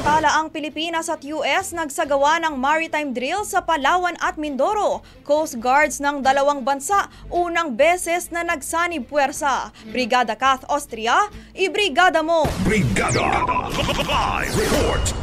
Samantala, ang Pilipinas at US nagsagawa ng maritime drill sa Palawan at Mindoro. Coast Guards ng dalawang bansa unang beses na nagsanib puwersa. Brigada Kath Austria, ibrigada mo! Brigada! Live report!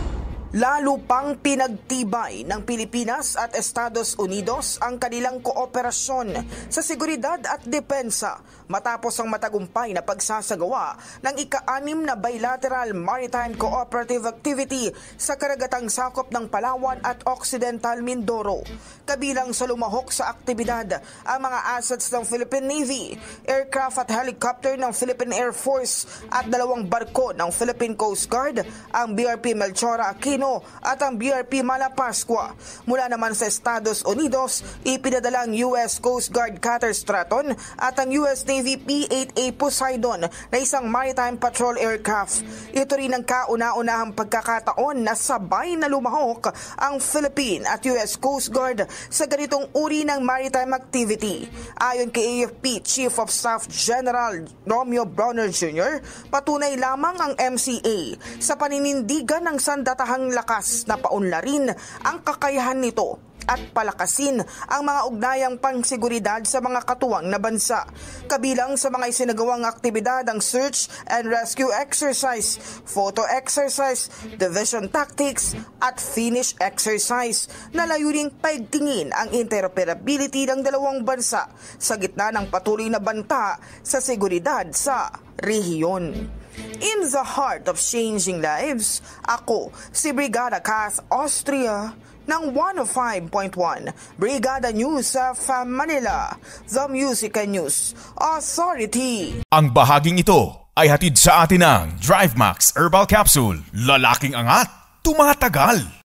Lalo pang pinagtibay ng Pilipinas at Estados Unidos ang kanilang kooperasyon sa seguridad at depensa matapos ang matagumpay na pagsasagawa ng ika-6 na bilateral maritime cooperative activity sa karagatang sakop ng Palawan at Occidental Mindoro. Kabilang sa lumahok sa aktibidad ang mga assets ng Philippine Navy, aircraft at helicopter ng Philippine Air Force at 2 barko ng Philippine Coast Guard, ang BRP Melchora Aquino at ang BRP Malapascua. Mula naman sa Estados Unidos, ipinadala ang US Coast Guard Cutter Stratton at ang US Navy P-8A Poseidon na isang maritime patrol aircraft. Ito rin ang kauna-unahang pagkakataon na sabay na lumahok ang Philippine at US Coast Guard sa ganitong uri ng maritime activity. Ayon kay AFP Chief of Staff General Romeo Bronner Jr., patunay lamang ang MCA sa paninindigan ng sandatahang lakas na paunlarin ang kakayahan nito at palakasin ang mga ugnayang pangseguridad sa mga katuwang na bansa. Kabilang sa mga isinagawang aktibidad ang search and rescue exercise, photo exercise, division tactics at finish exercise na layuning paigtingin ang interoperability ng dalawang bansa sa gitna ng patuloy na banta sa seguridad sa rehiyon. In the heart of changing lives, ako si Brigada Kath Austria ng 105.1 Brigada News of Manila, the Music and News Authority. Ang bahaging ito ay hatid sa atin ng DriveMax Herbal Capsule. Lalaking angat, tumatagal.